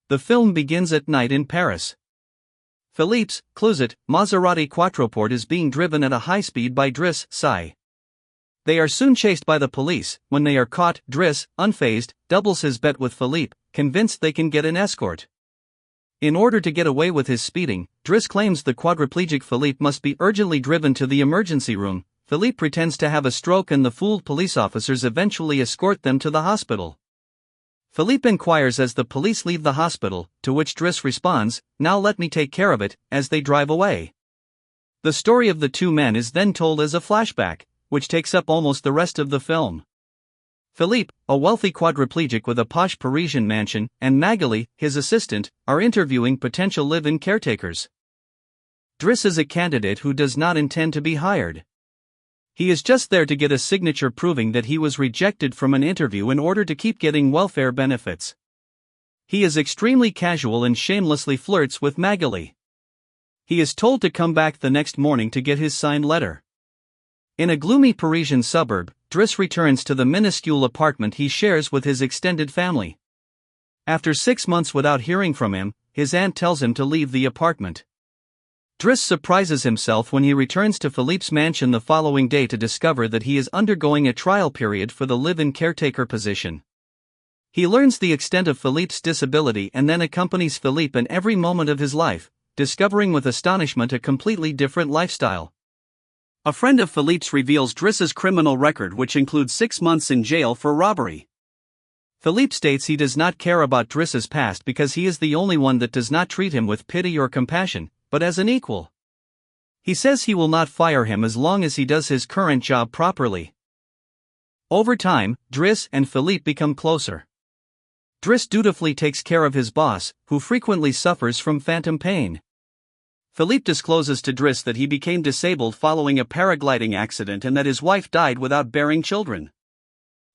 The film begins at night in Paris. Philippe's closet Maserati Quattroporte is being driven at a high speed by Driss, Sai. They are soon chased by the police. When they are caught, Driss, unfazed, doubles his bet with Philippe, convinced they can get an escort. In order to get away with his speeding, Driss claims the quadriplegic Philippe must be urgently driven to the emergency room. Philippe pretends to have a stroke and the fooled police officers eventually escort them to the hospital. Philippe inquires as the police leave the hospital, to which Driss responds, "Now let me take care of it," as they drive away. The story of the two men is then told as a flashback, which takes up almost the rest of the film. Philippe, a wealthy quadriplegic with a posh Parisian mansion, and Magali, his assistant, are interviewing potential live-in caretakers. Driss is a candidate who does not intend to be hired. He is just there to get a signature proving that he was rejected from an interview in order to keep getting welfare benefits. He is extremely casual and shamelessly flirts with Magali. He is told to come back the next morning to get his signed letter. In a gloomy Parisian suburb, Driss returns to the minuscule apartment he shares with his extended family. After 6 months without hearing from him, his aunt tells him to leave the apartment. Driss surprises himself when he returns to Philippe's mansion the following day to discover that he is undergoing a trial period for the live-in caretaker position. He learns the extent of Philippe's disability and then accompanies Philippe in every moment of his life, discovering with astonishment a completely different lifestyle. A friend of Philippe's reveals Driss's criminal record, which includes 6 months in jail for robbery. Philippe states he does not care about Driss's past because he is the only one that does not treat him with pity or compassion, but as an equal. He says he will not fire him as long as he does his current job properly. Over time, Driss and Philippe become closer. Driss dutifully takes care of his boss, who frequently suffers from phantom pain. Philippe discloses to Driss that he became disabled following a paragliding accident and that his wife died without bearing children.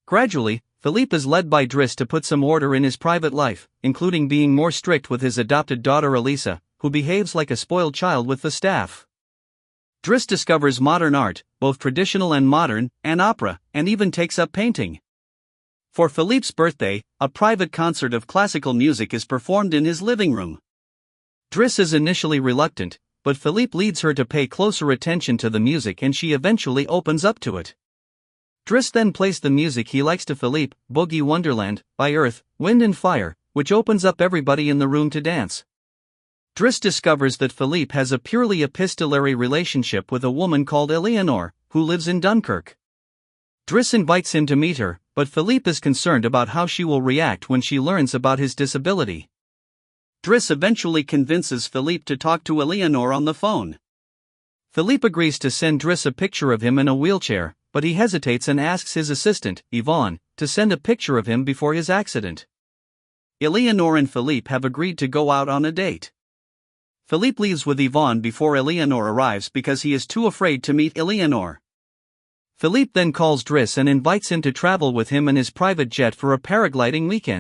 Gradually, Philippe is led by Driss to put some order in his private life, including being more strict with his adopted daughter Elisa, who behaves like a spoiled child with the staff. Driss discovers modern art, both traditional and modern, and opera, and even takes up painting. For Philippe's birthday, a private concert of classical music is performed in his living room. Driss is initially reluctant, but Philippe leads her to pay closer attention to the music and she eventually opens up to it. Driss then plays the music he likes to Philippe, Boogie Wonderland, by Earth, Wind and Fire, which opens up everybody in the room to dance. Driss discovers that Philippe has a purely epistolary relationship with a woman called Eleanor, who lives in Dunkirk. Driss invites him to meet her, but Philippe is concerned about how she will react when she learns about his disability. Driss eventually convinces Philippe to talk to Eleanor on the phone. Philippe agrees to send Driss a picture of him in a wheelchair, but he hesitates and asks his assistant, Yvonne, to send a picture of him before his accident. Eleanor and Philippe have agreed to go out on a date. Philippe leaves with Yvonne before Eleanor arrives because he is too afraid to meet Eleanor. Philippe then calls Driss and invites him to travel with him in his private jet for a paragliding weekend.